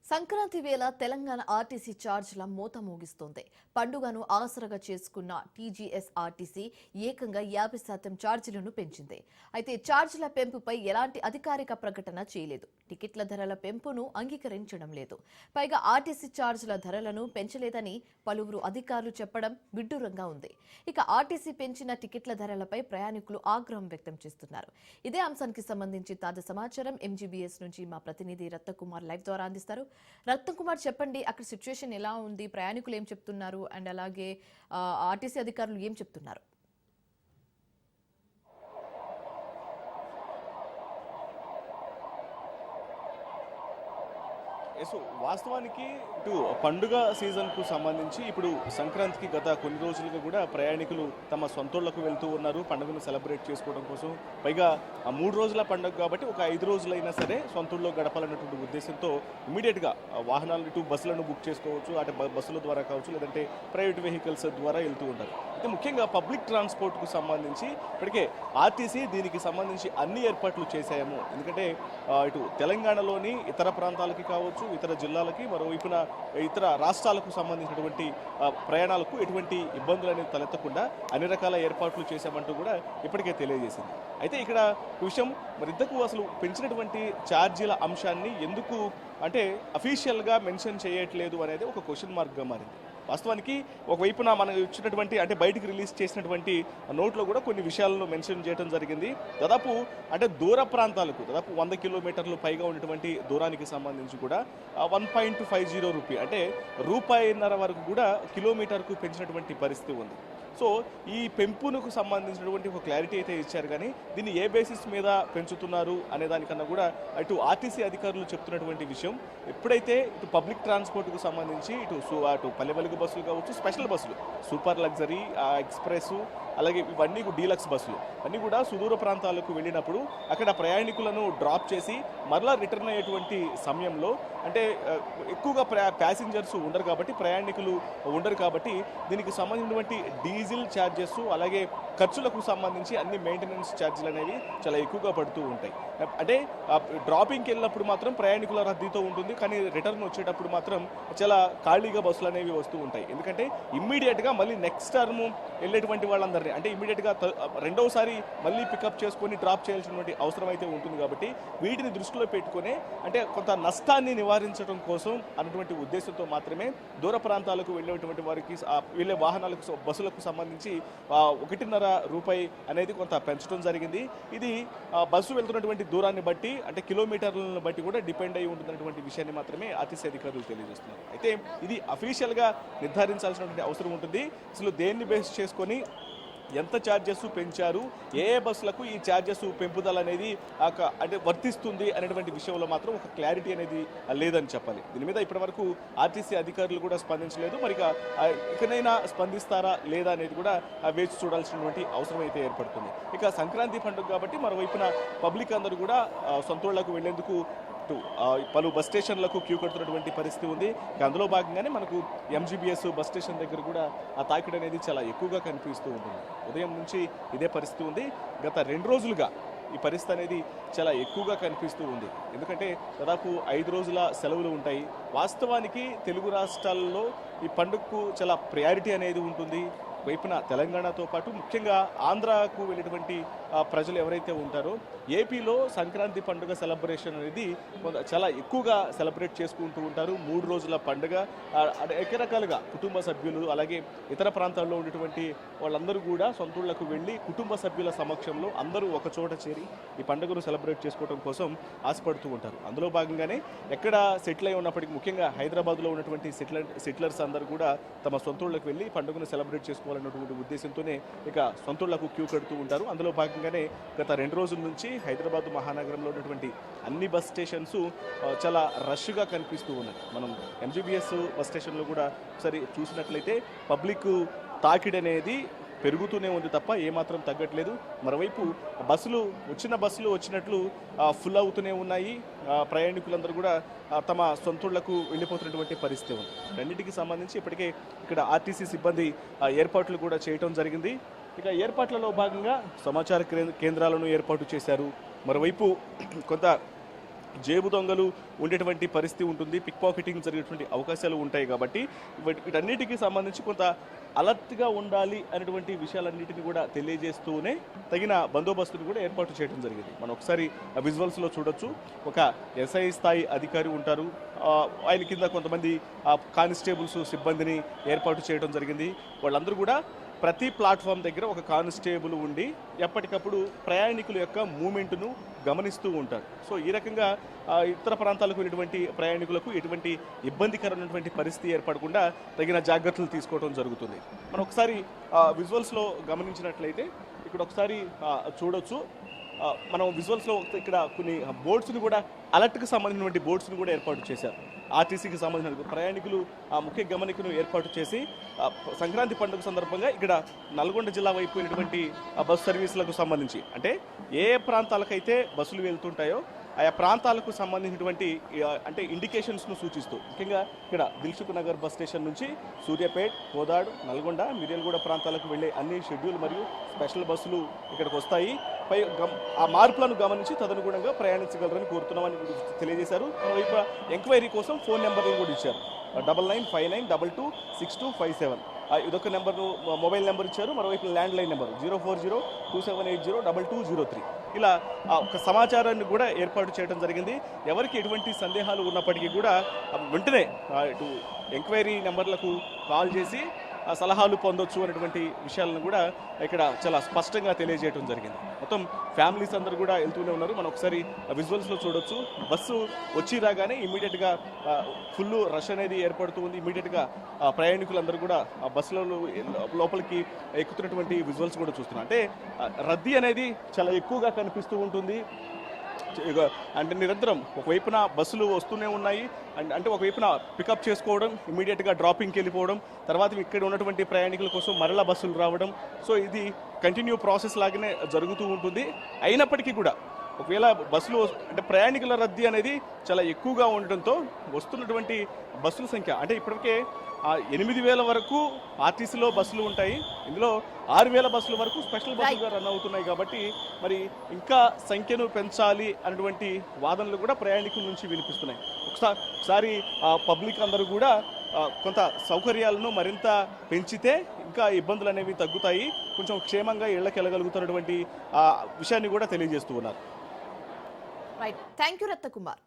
సంక్రాంతి వేళ తెలంగాణ ఆర్టీసీ ఛార్జీల మోత మోగిస్తోంది. పండుగను ఆసరగా చేసుకున్న టీజీఎస్ ఆర్టీసీ ఏకంగా 50% ఛార్జీలను పెంచింది. అయితే ఛార్జీల పెంపుపై ఎలాంటి అధికారిక ప్రకటన చేయలేదు. టికెట్ల ధరల పెంపును అంగీకరించడం లేదు. పైగా ఆర్టీసీ ఛార్జీల ధరలను పెంచలేదని పలువురు అధికారులు చెప్పడం విడ్డూరంగా ఉంది. ఇక ఆర్టీసీ పెంచిన టికెట్ల ధరలపై ప్రయాణికులు ఆగ్రహం వ్యక్తం చేస్తున్నారు. ఇదే అంశానికి సంబంధించి తాజా సమాచారం ఎంజీబీఎస్ నుంచి మా ప్రతినిధి రత్నకుమార్ లైవ్ ద్వారా అందిస్తారు. రత్నకుమార్, చెప్పండి, అక్కడ సిచ్యువేషన్ ఎలా ఉంది, ప్రయాణికులు ఏం చెప్తున్నారు అండ్ అలాగే ఆర్టీసీ అధికారులు ఏం చెప్తున్నారు? వాస్తవానికి ఇటు పండుగ సీజన్కు సంబంధించి ఇప్పుడు సంక్రాంతికి గత కొన్ని రోజులుగా కూడా ప్రయాణికులు తమ సొంతూళ్లకు వెళ్తూ ఉన్నారు పండుగను సెలబ్రేట్ చేసుకోవడం కోసం. పైగా ఆ 3 రోజుల పండుగ కాబట్టి ఒక 5 రోజులైనా సరే సొంతూళ్ళలో గడపాలన్నటువంటి ఉద్దేశంతో ఇమీడియట్గా వాహనాలు ఇటు బస్సులను బుక్ చేసుకోవచ్చు, అటు బస్సుల ద్వారా కావచ్చు, లేదంటే ప్రైవేట్ వెహికల్స్ ద్వారా వెళ్తూ ఉంటారు. అయితే ముఖ్యంగా పబ్లిక్ ట్రాన్స్పోర్ట్కు సంబంధించి ఇప్పటికే ఆర్టీసీ దీనికి సంబంధించి అన్ని ఏర్పాట్లు చేశాము. ఎందుకంటే ఇటు తెలంగాణలోని ఇతర ప్రాంతాలకి కావచ్చు, ఇతర జిల్లాలకి, మరోవైపున ఇతర రాష్ట్రాలకు సంబంధించినటువంటి ప్రయాణాలకు ఎటువంటి ఇబ్బందులు అనేది తలెత్తకుండా అన్ని రకాల ఏర్పాట్లు చేశామంటూ కూడా ఇప్పటికే తెలియజేసింది. అయితే ఇక్కడ విషయం మరి ఇంతకు అసలు పెంచినటువంటి ఛార్జీల అంశాన్ని ఎందుకు అంటే అఫీషియల్గా మెన్షన్ చేయట్లేదు అనేది ఒక క్వశ్చన్ మార్క్గా మారింది. వాస్తవానికి ఒకవైపున మనకు ఇచ్చినటువంటి అంటే బయటికి రిలీజ్ చేసినటువంటి నోట్లో కూడా కొన్ని విషయాలను మెన్షన్ చేయడం జరిగింది. దాదాపు అంటే దూర ప్రాంతాలకు దాదాపు 100 కిలోమీటర్లు పైగా ఉన్నటువంటి దూరానికి సంబంధించి కూడా 1.50 రూపీ అంటే ₹1.50 వరకు కూడా కిలోమీటర్కు పెంచినటువంటి పరిస్థితి ఉంది. సో ఈ పెంపునకు సంబంధించినటువంటి ఒక క్లారిటీ అయితే ఇచ్చారు, కానీ దీన్ని ఏ బేసిస్ మీద పెంచుతున్నారు అనే దానికన్నా కూడా ఇటు ఆర్టీసీ అధికారులు చెప్తున్నటువంటి విషయం, ఎప్పుడైతే ఇటు పబ్లిక్ ట్రాన్స్పోర్ట్కు సంబంధించి అటు పల్లె వెలుగు బస్సులు కావచ్చు, స్పెషల్ బస్సులు, సూపర్ లగ్జరీ, ఎక్స్ప్రెస్, అలాగే ఇవన్నీ డీలక్స్ బస్సులు అన్నీ కూడా సుదూర ప్రాంతాలకు వెళ్ళినప్పుడు అక్కడ ప్రయాణికులను డ్రాప్ చేసి మరలా రిటర్న్ అయ్యేటువంటి సమయంలో అంటే ఎక్కువగా ప్యాసింజర్స్ ఉండరు కాబట్టి, ప్రయాణికులు ఉండరు కాబట్టి దీనికి సంబంధించినటువంటి డీజిల్ ఛార్జెస్ అలాగే ఖర్చులకు సంబంధించి అన్ని మెయింటెనెన్స్ ఛార్జీలు అనేవి చాలా ఎక్కువగా పడుతూ ఉంటాయి. అంటే డ్రాపింగ్కి వెళ్ళినప్పుడు మాత్రం ప్రయాణికుల రద్దీతో ఉంటుంది, కానీ రిటర్న్ వచ్చేటప్పుడు మాత్రం చాలా ఖాళీగా బస్సులు అనేవి వస్తూ ఉంటాయి. ఎందుకంటే ఇమ్మీడియట్గా మళ్ళీ నెక్స్ట్ టర్మ్ వెళ్ళేటువంటి వాళ్ళందరినీ అంటే ఇమ్మీడియట్గా రెండవసారి మళ్ళీ పికప్ చేసుకొని డ్రాప్ చేయాల్సినటువంటి అవసరం అయితే ఉంటుంది. కాబట్టి వీటిని దృష్టిలో పెట్టుకునే అంటే కొంత నష్టాన్ని నివారించడం కోసం అన్నటువంటి ఉద్దేశంతో మాత్రమే దూర ప్రాంతాలకు వెళ్ళేటువంటి వారికి వెళ్ళే వాహనాలకు బస్సులకు సంబంధించి ₹1.50 అనేది కొంత పెంచడం జరిగింది. ఇది బస్సు వెళ్తున్నటువంటి దూరాన్ని బట్టి అంటే కిలోమీటర్లను బట్టి కూడా డిపెండ్ అయి ఉంటున్నటువంటి విషయాన్ని మాత్రమే ఆర్టీసీ అధికారులు తెలియజేస్తున్నారు. అయితే ఇది అఫీషియల్గా నిర్ధారించాల్సినటువంటి అవసరం ఉంటుంది. అసలు దేన్ని బేస్ చేసుకొని ఎంత ఛార్జెస్ పెంచారు, ఏ బస్సులకు ఈ ఛార్జెస్ పెంపుదల అనేది అంటే వర్తిస్తుంది అనేటువంటి విషయంలో మాత్రం ఒక క్లారిటీ అనేది లేదని చెప్పాలి. దీని మీద ఇప్పటివరకు ఆర్టీసీ అధికారులు కూడా స్పందించలేదు. మరి ఇకనైనా స్పందిస్తారా లేదా అనేది కూడా వేచి చూడాల్సినటువంటి అవసరం అయితే ఏర్పడుతుంది. ఇక సంక్రాంతి పండుగ కాబట్టి మరోవైపున పబ్లిక్ అందరూ కూడా సొంతూళ్లకు వెళ్లేందుకు పలు బస్ స్టేషన్లకు క్యూ కడుతున్నటువంటి పరిస్థితి ఉంది. అందులో భాగంగానే మనకు ఎంజీబీఎస్ బస్ స్టేషన్ దగ్గర కూడా ఆ తాకిడి అనేది చాలా ఎక్కువగా కనిపిస్తూ ఉంటుంది. ఉదయం నుంచి ఇదే పరిస్థితి ఉంది. గత 2 రోజులుగా ఈ పరిస్థితి అనేది చాలా ఎక్కువగా కనిపిస్తూ ఉంది. ఎందుకంటే దాదాపు 5 రోజుల సెలవులు ఉంటాయి. వాస్తవానికి తెలుగు రాష్ట్రాల్లో ఈ పండుగకు చాలా ప్రయారిటీ అనేది ఉంటుంది. వైపున తెలంగాణతో పాటు ముఖ్యంగా ఆంధ్రాకు వెళ్ళేటువంటి ప్రజలు ఎవరైతే ఉంటారో ఏపీలో సంక్రాంతి పండుగ సెలబ్రేషన్ అనేది చాలా ఎక్కువగా సెలబ్రేట్ చేసుకుంటూ ఉంటారు. 3 రోజుల పండుగ రకరకాలుగా కుటుంబ సభ్యులు అలాగే ఇతర ప్రాంతాల్లో ఉండేటువంటి వాళ్ళందరూ కూడా సొంతూళ్లకు వెళ్ళి కుటుంబ సభ్యుల సమక్షంలో అందరూ ఒక చోట చేరి ఈ పండుగను సెలబ్రేట్ చేసుకోవడం కోసం ఆశపడుతూ ఉంటారు. అందులో భాగంగానే ఎక్కడ సెటిల్ అయి ఉన్నప్పటికీ ముఖ్యంగా హైదరాబాద్లో ఉన్నటువంటి సెటిలర్స్ అందరూ కూడా తమ సొంతూళ్లకు వెళ్ళి పండుగను సెలబ్రేట్ చేసుకోవాలన్నటువంటి ఉద్దేశంతోనే ఇక సొంతూళ్లకు క్యూ కడుతూ ఉంటారు. అందులో భాగంగానే గత 2 రోజుల నుంచి హైదరాబాద్ మహానగరంలో ఉన్నటువంటి అన్ని బస్ స్టేషన్స్ చాలా రష్గా కనిపిస్తూ ఉన్నాయి. మనం ఎంజీబీఎస్ బస్ స్టేషన్లో కూడా ఒకసారి చూసినట్లయితే పబ్లిక్ తాకిడి అనేది పెరుగుతూనే ఉంది తప్ప ఏమాత్రం తగ్గట్లేదు. మరోవైపు వచ్చిన బస్సులు వచ్చినట్లు ఫుల్ అవుతూనే ఉన్నాయి. ప్రయాణికులందరూ కూడా తమ సొంతూళ్లకు వెళ్ళిపోతున్నటువంటి పరిస్థితి ఉంది. రెండింటికి సంబంధించి ఇప్పటికే ఇక్కడ ఆర్టీసీ సిబ్బంది ఏర్పాట్లు కూడా చేయటం జరిగింది. ఇక ఏర్పాట్లలో భాగంగా సమాచార కేంద్రాలను ఏర్పాటు చేశారు. మరోవైపు కొంత జేబు దొంగలు ఉండేటువంటి పరిస్థితి ఉంటుంది, పిక్ పాకెటింగ్ జరిగేటువంటి అవకాశాలు ఉంటాయి. కాబట్టి వీటన్నిటికీ సంబంధించి కొంత అలర్ట్గా ఉండాలి అనేటువంటి విషయాలన్నింటినీ కూడా తెలియజేస్తూనే తగిన బందోబస్తుని కూడా ఏర్పాటు చేయడం జరిగింది. మనం ఒకసారి విజువల్స్లో చూడొచ్చు. ఒక ఎస్ఐ స్థాయి అధికారి ఉంటారు, ఆయన కింద కొంతమంది కానిస్టేబుల్స్ సిబ్బందిని ఏర్పాటు చేయడం జరిగింది. వాళ్ళందరూ కూడా ప్రతి ప్లాట్ఫామ్ దగ్గర ఒక కానిస్టేబుల్ ఉండి ఎప్పటికప్పుడు ప్రయాణికుల యొక్క మూమెంట్ను గమనిస్తూ ఉంటారు. సో ఈ రకంగా ఇతర ప్రాంతాలకు వెళ్ళినటువంటి ప్రయాణికులకు ఎటువంటి ఇబ్బందికరమైనటువంటి పరిస్థితి ఏర్పడకుండా తగిన జాగ్రత్తలు తీసుకోవడం జరుగుతుంది. మనం ఒకసారి విజువల్స్లో గమనించినట్లయితే ఇక్కడ ఒకసారి చూడొచ్చు. మనం విజువల్స్లో ఇక్కడ కొన్ని బోర్డ్స్ని కూడా అలర్ట్కి సంబంధించినటువంటి బోర్డ్స్ని కూడా ఏర్పాటు చేశారు. ఆర్టీసీకి సంబంధించిన ప్రయాణికులు ముఖ్య గమనికను ఏర్పాటు చేసి సంక్రాంతి పండుగ సందర్భంగా ఇక్కడ నల్గొండ జిల్లా వైపు వెళ్ళినటువంటి బస్సు సర్వీసులకు సంబంధించి అంటే ఏ ప్రాంతాలకైతే బస్సులు వెళ్తుంటాయో ఆయా ప్రాంతాలకు సంబంధించినటువంటి అంటే ఇండికేషన్స్ను సూచిస్తూ ముఖ్యంగా ఇక్కడ దిల్సుఖ్ నగర్ బస్ స్టేషన్ నుంచి సూర్యాపేట్, కోదాడ్, నల్గొండ, మిర్యాలగూడ ప్రాంతాలకు వెళ్లే అన్ని షెడ్యూల్ మరియు స్పెషల్ బస్సులు ఇక్కడికి వస్తాయి. ఆ మార్పులను గమనించి తదనుగుణంగా ప్రయాణించగలరని కోరుతున్నామని తెలియజేశారు. మరోవైపు ఎంక్వైరీ కోసం ఫోన్ నెంబర్లను కూడా ఇచ్చారు. 9959226257 ఇదొక నెంబర్ను మొబైల్ నెంబర్ ఇచ్చారు. మరోవైపు ల్యాండ్ లైన్ నెంబర్ 04027802203 ఇలా ఒక సమాచారాన్ని కూడా ఏర్పాటు చేయడం జరిగింది. ఎవరికి ఎటువంటి సందేహాలు ఉన్నప్పటికీ కూడా వెంటనే ఇటు ఎంక్వైరీ నెంబర్లకు కాల్ చేసి సలహాలు పొందొచ్చు అనేటువంటి విషయాలను కూడా ఇక్కడ చాలా స్పష్టంగా తెలియజేయడం జరిగింది. మొత్తం ఫ్యామిలీస్ అందరూ కూడా వెళ్తూనే ఉన్నారు. మనం ఒకసారి విజువల్స్లో చూడొచ్చు. బస్సు వచ్చి రాగానే ఇమీడియట్గా ఫుల్ రష్ అనేది ఏర్పడుతూ ఉంది. ఇమీడియట్గా ప్రయాణికులందరూ కూడా ఆ బస్సులో లోపలికి ఎక్కుతున్నటువంటి విజువల్స్ కూడా చూస్తున్నాం. అంటే రద్దీ అనేది చాలా ఎక్కువగా కనిపిస్తూ ఉంటుంది. అంటే నిరంతరం ఒకవైపున బస్సులు వస్తూనే ఉన్నాయి, అంటే ఒకవైపున పికప్ చేసుకోవడం, ఇమీడియట్గా డ్రాపింగ్కి వెళ్ళిపోవడం, తర్వాత ఇక్కడ ఉన్నటువంటి ప్రయాణికుల కోసం మరలా బస్సులు రావడం. సో ఇది కంటిన్యూ ప్రాసెస్ లాగానే జరుగుతూ ఉంటుంది. అయినప్పటికీ కూడా ఒకవేళ బస్సులు అంటే ప్రయాణికుల రద్దీ అనేది చాలా ఎక్కువగా ఉండడంతో వస్తున్నటువంటి బస్సుల సంఖ్య అంటే ఇప్పటికే 8,000 వరకు ఆర్టీసీలో బస్సులు ఉంటాయి. ఇందులో 6,000 బస్సుల వరకు స్పెషల్ బస్సులుగా రన్ అవుతున్నాయి. కాబట్టి మరి ఇంకా సంఖ్యను పెంచాలి అనేటువంటి వాదనలు కూడా ప్రయాణికుల నుంచి వినిపిస్తున్నాయి. ఒకసారి పబ్లిక్ అందరూ కూడా కొంత సౌకర్యాలను మరింత పెంచితే ఇంకా ఇబ్బందులు అనేవి తగ్గుతాయి, కొంచెం క్షేమంగా ఇళ్లకు వెళ్ళగలుగుతున్నటువంటి విషయాన్ని కూడా తెలియజేస్తూ ఉన్నారు. Right, thank you Ratnakumar.